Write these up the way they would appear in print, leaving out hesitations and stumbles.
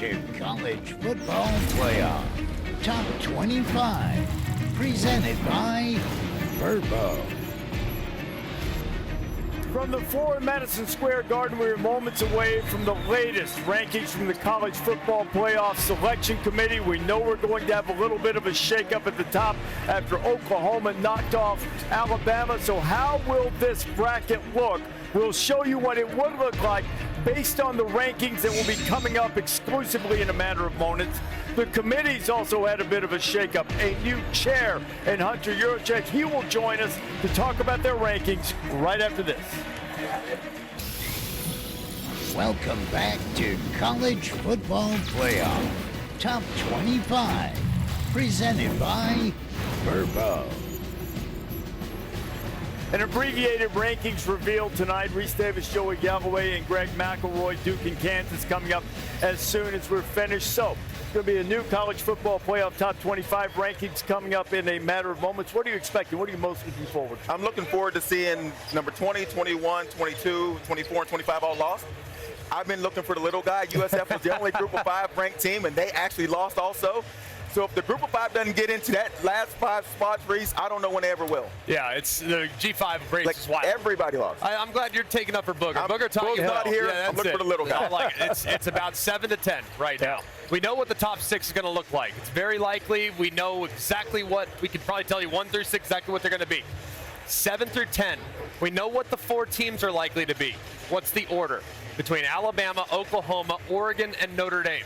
to College Football Playoff Top 25, presented by Verbo. From the floor in Madison Square Garden, we are moments away from the latest rankings from the College Football Playoff Selection Committee. We know we're going to have a little bit of a shakeup at the top after Oklahoma knocked off Alabama. So how will this bracket look? We'll show you what it would look like based on the rankings that will be coming up exclusively in a matter of moments. The committee's also had a bit of a shakeup. A new chair in Hunter Yurachek. He will join us to talk about their rankings right after this. Welcome back to College Football Playoff Top 25, presented by Verbo. An abbreviated rankings revealed tonight. Reese Davis, Joey Galloway, and Greg McElroy. Duke and Kansas coming up as soon as we're finished. So it's going to be a new College Football Playoff Top 25 rankings coming up in a matter of moments. What are you expecting? What are you most looking forward to? I'm looking forward to seeing number 20, 21, 22, 24, and 25 all lost. I've been looking for the little guy. USF was the only Group of 5 ranked team, and they actually lost also. So if the Group of 5 doesn't get into that last 5 spots, Reese, I don't know when they ever will. Yeah, it's the G5 race is wild. Everybody lost. I'm glad you're taking up for Booger. Booger's not here. Yeah, I'm looking for the little guy. I like it. It's about 7 to 10 right now. We know what the top 6 is going to look like. It's very likely. We know exactly what we can probably tell you 1 through 6 exactly what they're going to be. 7 through 10. We know what the 4 teams are likely to be. What's the order? Between Alabama, Oklahoma, Oregon, and Notre Dame.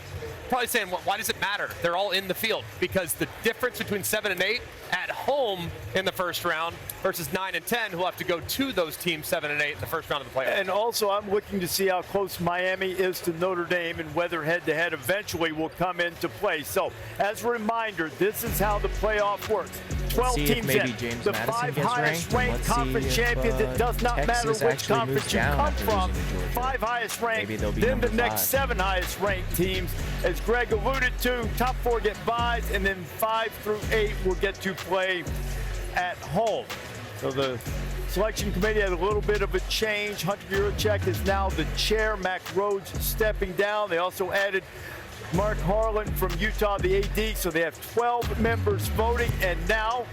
Probably saying, well, why does it matter? They're all in the field because the difference between 7 and 8 at home in the first round versus 9 and 10 who will have to go to those teams 7 and 8 in the first round of the playoffs. And also, I'm looking to see how close Miami is to Notre Dame and whether head-to-head eventually will come into play. So, as a reminder, this is how the playoff works. 12 teams in. The 5 highest-ranked conference champions. It does not matter which conference you come from. 5 highest-ranked, then the next 7 highest-ranked teams. As Greg alluded to, top 4 get byes, and then 5 through 8 will get to play at home. So the selection committee had a little bit of a change. Hunter Yurachek is now the chair. Mac Rhodes stepping down. They also added Mark Harlan from Utah, the AD. So they have 12 members voting. And now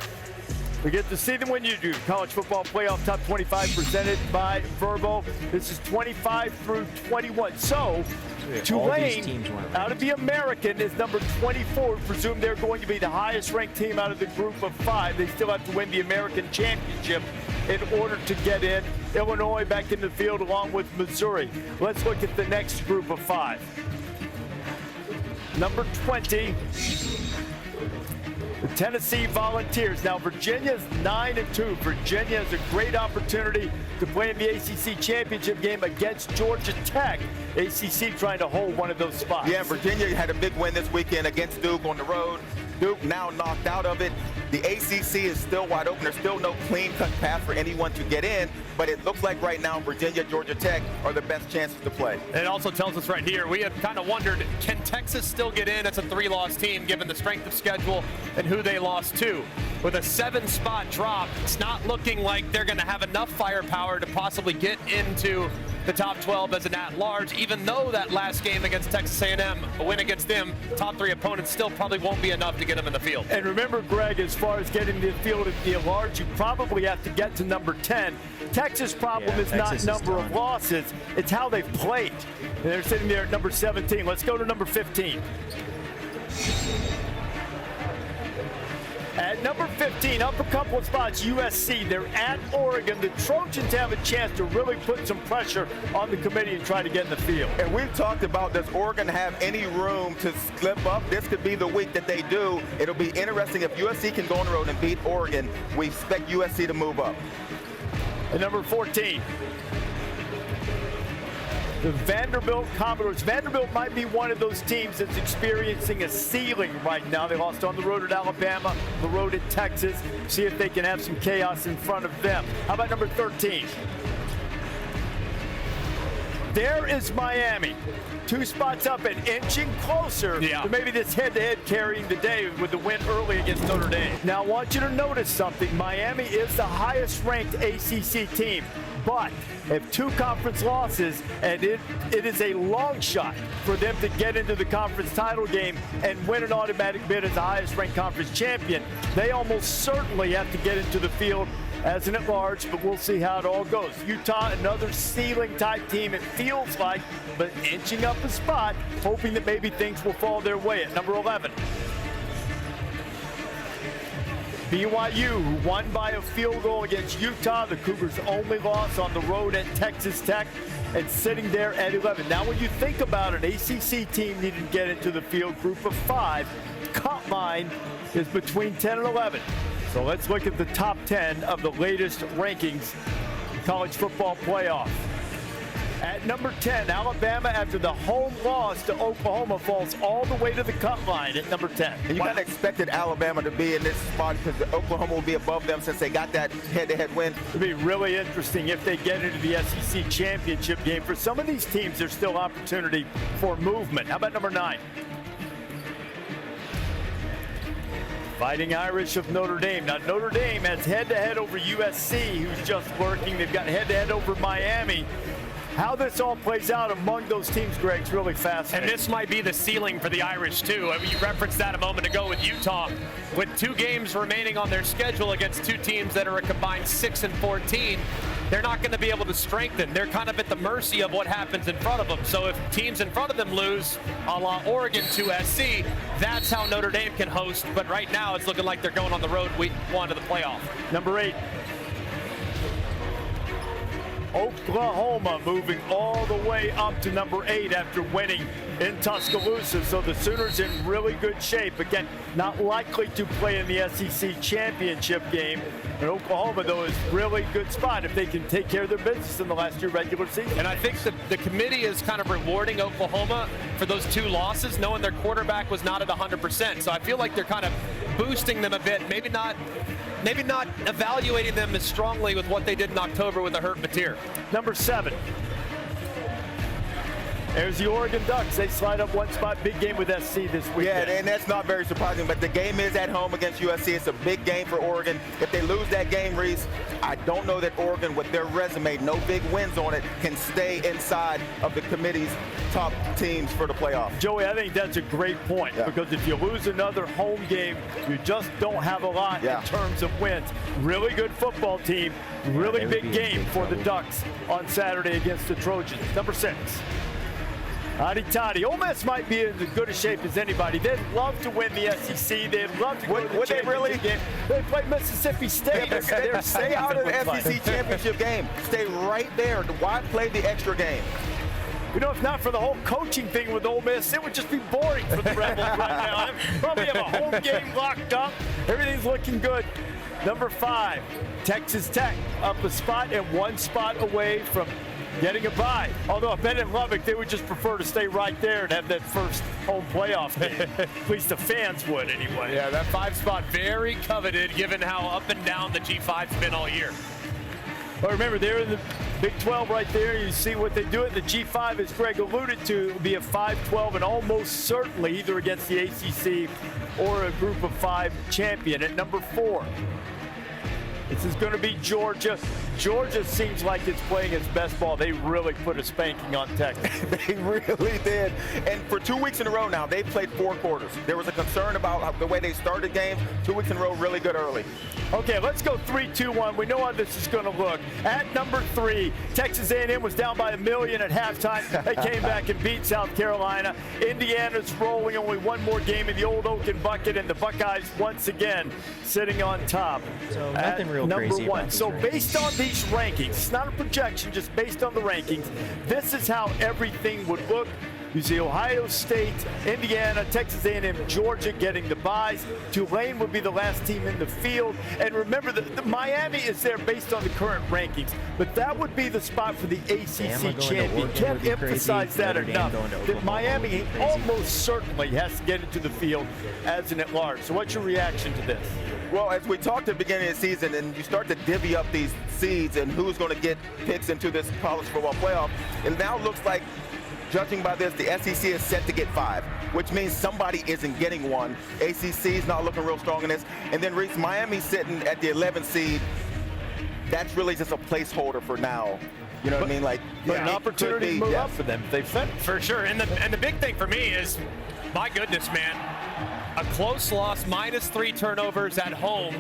we get to see them when you do. College Football Playoff Top 25 presented by Verbo. This is 25 through 21. So Tulane, out of the American, is number 24. Presume they're going to be the highest-ranked team out of the group of 5. They still have to win the American Championship in order to get in. Illinois back in the field along with Missouri. Let's look at the next group of 5. Number 20, the Tennessee Volunteers. Now, Virginia's 9-2. Virginia has a great opportunity to play in the ACC championship game against Georgia Tech. ACC trying to hold one of those spots. Yeah, Virginia had a big win this weekend against Duke on the road. Duke now knocked out of it. The ACC is still wide open. There's still no clean-cut path for anyone to get in, but it looks like right now Virginia, Georgia Tech are the best chances to play. It also tells us right here, we have kind of wondered, can Texas still get in? It's a 3-loss team given the strength of schedule and who they lost to. With a 7-spot drop, it's not looking like they're going to have enough firepower to possibly get into the top 12 as an at-large, even though that last game against Texas A&M, a win against them, top 3 opponents still probably won't be enough to get them in the field. And remember, Greg, as far as getting to the field at the at-large, you probably have to get to number 10. Texas' problem is not number of losses, it's how they've played. And they're sitting there at number 17. Let's go to number 15. At number 15, up a couple of spots, USC. They're at Oregon. The Trojans have a chance to really put some pressure on the committee and try to get in the field. And we've talked about, does Oregon have any room to slip up? This could be the week that they do. It'll be interesting if USC can go on the road and beat Oregon. We expect USC to move up. At number 14, the Vanderbilt Commodores. Vanderbilt might be one of those teams that's experiencing a ceiling right now. They lost on the road at Alabama, the road at Texas. See if they can have some chaos in front of them. How about number 13? There is Miami. 2 spots up and inching closer to maybe this head-to-head carrying the day with the win early against Notre Dame. Now, I want you to notice something. Miami is the highest-ranked ACC team. But if 2 conference losses, and it is a long shot for them to get into the conference title game and win an automatic bid as the highest ranked conference champion, they almost certainly have to get into the field as an at-large, but we'll see how it all goes. Utah, another ceiling-type team, it feels like, but inching up a spot, hoping that maybe things will fall their way at number 11. BYU, who won by a field goal against Utah, the Cougars' only loss on the road at Texas Tech, and sitting there at 11. Now, when you think about an ACC team needing to get into the field, group of 5, cut line is between 10 and 11. So let's look at the top 10 of the latest rankings, college football playoff. At number 10, Alabama, after the home loss to Oklahoma, falls all the way to the cut line at number 10. And you kind of expected Alabama to be in this spot because Oklahoma will be above them since they got that head-to-head win. It'll be really interesting if they get into the SEC championship game. For some of these teams, there's still opportunity for movement. How about number 9? Fighting Irish of Notre Dame. Now, Notre Dame has head-to-head over USC, who's just lurking. They've got head-to-head over Miami. How this all plays out among those teams, Greg, is really fascinating. And this might be the ceiling for the Irish, too. I mean, you referenced that a moment ago with Utah. With 2 games remaining on their schedule against 2 teams that are a combined 6 and 14, they're not going to be able to strengthen. They're kind of at the mercy of what happens in front of them. So if teams in front of them lose, a la Oregon to SC, that's how Notre Dame can host. But right now, it's looking like they're going on the road week 1 to the playoff. Number 8. Oklahoma moving all the way up to number 8 after winning in Tuscaloosa. So the Sooners in really good shape. Again, not likely to play in the SEC championship game. And Oklahoma, though, is really good spot if they can take care of their business in the last year regular season. And I think the committee is kind of rewarding Oklahoma for those 2 losses, knowing their quarterback was not at 100%. So I feel like they're kind of boosting them a bit, maybe not evaluating them as strongly with what they did in October with a hurt Batir. Number 7. There's the Oregon Ducks. They slide up 1 spot. Big game with SC this weekend. Yeah, and that's not very surprising, but the game is at home against USC. It's a big game for Oregon. If they lose that game, Reese, I don't know that Oregon, with their resume, no big wins on it, can stay inside of the committee's top teams for the playoff. Joey, I think that's a great point, because if you lose another home game, you just don't have a lot in terms of wins. Really good football team, really big game for the Ducks on Saturday against the Trojans. Number 6. Hotty toddy. Ole Miss might be in as good a shape as anybody. They'd love to win the SEC. They'd love to go to the championship game. They play Mississippi State. Stay out of the SEC championship game. Stay right there. Why play the extra game? You know, if not for the whole coaching thing with Ole Miss, it would just be boring for the Rebels right now. They probably have a home game locked up. Everything's looking good. Number 5, Texas Tech up a spot and 1 spot away from getting a bye. Although I bet in Lubbock, they would just prefer to stay right there and have that first home playoff game. At least the fans would anyway. Yeah, that 5 spot very coveted given how up and down the G5's been all year. But remember, they're in the Big 12 right there. You see what they do. The G5, as Greg alluded to, will be a 5-12 and almost certainly either against the ACC or a group of 5 champion. At number 4, this is going to be Georgia. Georgia seems like it's playing its best ball. They really put a spanking on Texas. They really did. And for 2 weeks in a row now, they've played 4 quarters. There was a concern about the way they started games. 2 weeks in a row, really good early. Okay, let's go 3-2-1. We know how this is going to look. At number 3, Texas A&M was down by 1 million at halftime. They came back and beat South Carolina. Indiana's rolling, only 1 more game in the old Oaken bucket, and the Buckeyes once again sitting on top. So nothing real number crazy 1. about So based on these rankings, it's not a projection, just based on the rankings, this is how everything would look. You see Ohio State, Indiana, Texas A&M, Georgia getting the byes. Tulane would be the last team in the field. And remember, the Miami is there based on the current rankings. But that would be the spot for the ACC champion. Can't emphasize that enough. That Miami almost certainly has to get into the field as an at-large. So what's your reaction to this? Well, as we talked at the beginning of the season, and you start to divvy up these seeds and who's going to get picks into this college football playoff, it now looks like, judging by this, the SEC is set to get 5, which means somebody isn't getting 1. ACC is not looking real strong in this. And then Reese, Miami's sitting at the 11th seed. that's really just a placeholder for now. You know what I mean? Like, but an opportunity to move up for them. They fit. For sure. And the big thing for me is, my goodness, man, a close loss, -3 turnovers at home.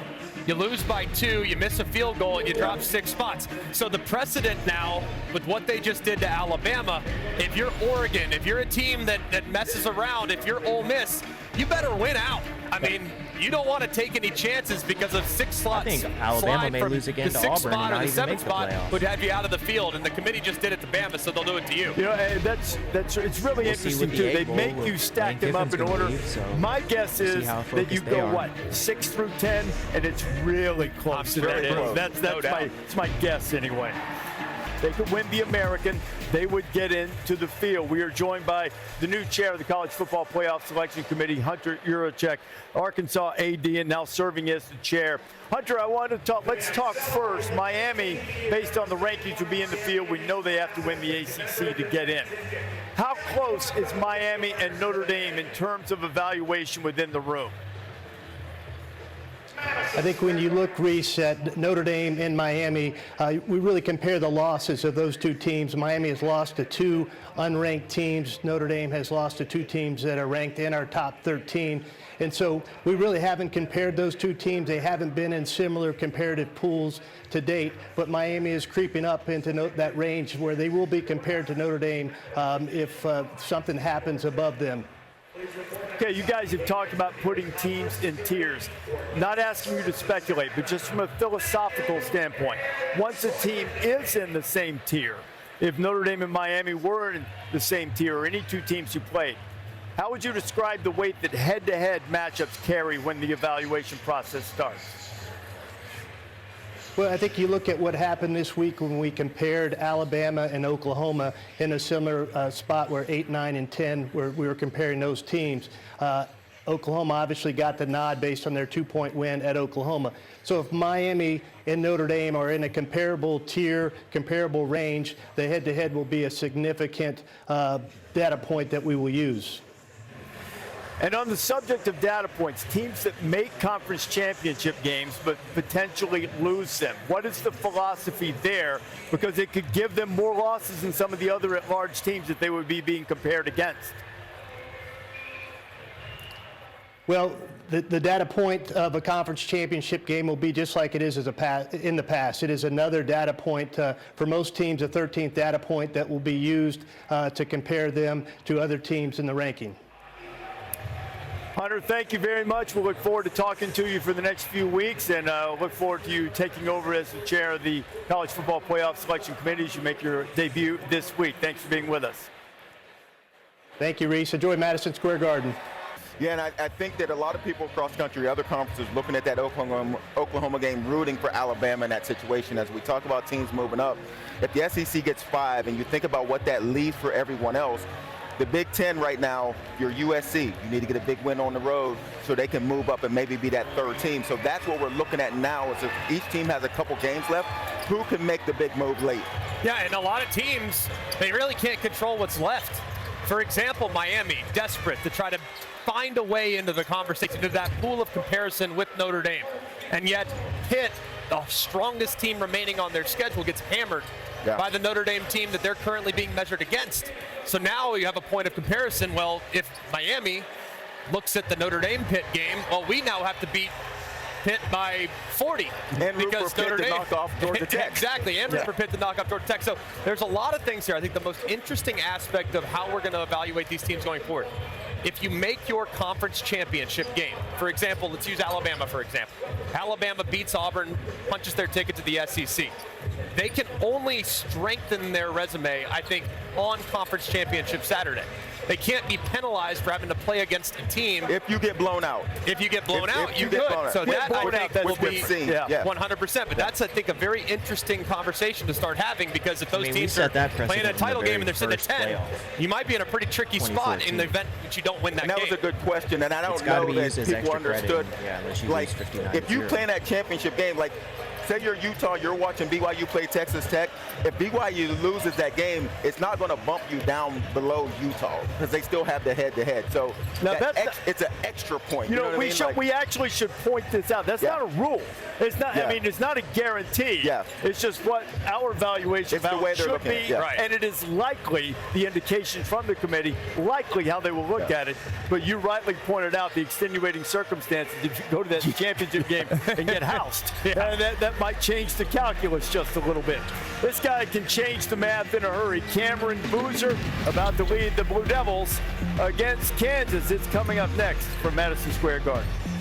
You lose by 2, you miss a field goal, and you drop 6 spots. So the precedent now, with what they just did to Alabama, if you're Oregon, if you're a team that messes around, if you're Ole Miss, you better win out. I mean, you don't want to take any chances because of 6 slots. I think Alabama may lose again the to 6th Auburn spot and or not the even 7th make the spot playoffs. would have you out of the field, and the committee just did it to Bama, so they'll do it to you. You know, that's it's really interesting the too. Egg They Bowl, make you where stack Lane them up Kiffin's in gonna order. leave, so My guess we'll see is how that you focused they go are. what 6 through 10, and it's really close to that. close. That's No doubt. that's my guess anyway. They could win the American. They would get into the field. We are joined by the new chair of the College Football Playoff Selection Committee, Hunter Yurachek, Arkansas AD, and now serving as the chair. Hunter, I want to talk. Let's talk first. Miami, based on the rankings, will be in the field. We know they have to win the ACC to get in. How close is Miami and Notre Dame in terms of evaluation within the room? I think when you look, Reese, at Notre Dame and Miami, we really compare the losses of those two teams. Miami has lost to 2 unranked teams. Notre Dame has lost to 2 teams that are ranked in our top 13. And so we really haven't compared those 2 teams. They haven't been in similar comparative pools to date. But Miami is creeping up into that range where they will be compared to Notre Dame if something happens above them. Okay, you guys have talked about putting teams in tiers. Not asking you to speculate, but just from a philosophical standpoint, once a team is in the same tier, if Notre Dame and Miami were in the same tier, or any 2 teams you played, how would you describe the weight that head-to-head matchups carry when the evaluation process starts? Well, I think you look at what happened this week when we compared Alabama and Oklahoma in a similar spot where 8, 9, and 10, where we were comparing those teams. Oklahoma obviously got the nod based on their 2-point win at Oklahoma. So if Miami and Notre Dame are in a comparable tier, comparable range, the head-to-head will be a significant data point that we will use. And on the subject of data points, teams that make conference championship games but potentially lose them, what is the philosophy there? Because it could give them more losses than some of the other at-large teams that they would be being compared against. Well, the data point of a conference championship game will be just like it is in the past. It is another data point for most teams, a 13th data point that will be used to compare them to other teams in the ranking. Hunter, thank you very much. We'll look forward to talking to you for the next few weeks, and look forward to you taking over as the chair of the College Football Playoff Selection Committee as you make your debut this week. Thanks for being with us. Thank you, Reese. Enjoy Madison Square Garden. Yeah, and I think that a lot of people across the country, other conferences, looking at that Oklahoma game, rooting for Alabama in that situation. As we talk about teams moving up, if the SEC gets 5 and you think about what that leaves for everyone else, the Big Ten right now, you're USC. You need to get a big win on the road so they can move up and maybe be that 3rd team. So that's what we're looking at now is if each team has a couple games left, who can make the big move late? Yeah, and a lot of teams, they really can't control what's left. For example, Miami, desperate to try to find a way into the conversation, to that pool of comparison with Notre Dame. And yet, Pitt, the strongest team remaining on their schedule, gets hammered by the Notre Dame team that they're currently being measured against. So now you have a point of comparison. Well, if Miami looks at the Notre Dame Pitt game, well, we now have to beat Pitt by 40. And because Notre Dame to knock off Georgia Tech. Exactly, and for Pitt to knock off Georgia Tech. So there's a lot of things here. I think the most interesting aspect of how we're going to evaluate these teams going forward. If you make your conference championship game, for example, let's use Alabama for example. Alabama beats Auburn, punches their ticket to the SEC. They can only strengthen their resume, I think, on Conference Championship Saturday. They can't be penalized for having to play against a team. If you get blown out. If you get blown out, you get could. blown out. So that, I think, will be 100%. But that's, I think, a very interesting conversation to start having, because if those teams are that playing a title game and they're sitting at 10, playoff. you might be in a pretty tricky spot in the event that you don't win that And that game. was a good question, and I don't know that people understood. Like, if you play in that championship game, like, say you're Utah, you're watching BYU play Texas Tech. If BYU loses that game, it's not going to bump you down below Utah because they still have the head-to-head. So now it's an extra point. You know, what I mean? we actually should point this out. That's not a rule. It's not. I mean, it's not a guarantee. Yeah. It's just what our evaluation It's the way they're should looking be, at it, yeah. and it is likely the indication from the committee, likely how they will look at it. But you rightly pointed out the extenuating circumstances if you go to that championship game and get housed. And that might change the calculus just a little bit. This guy can change the math in a hurry. Cameron Boozer about to lead the Blue Devils against Kansas. It's coming up next from Madison Square Garden.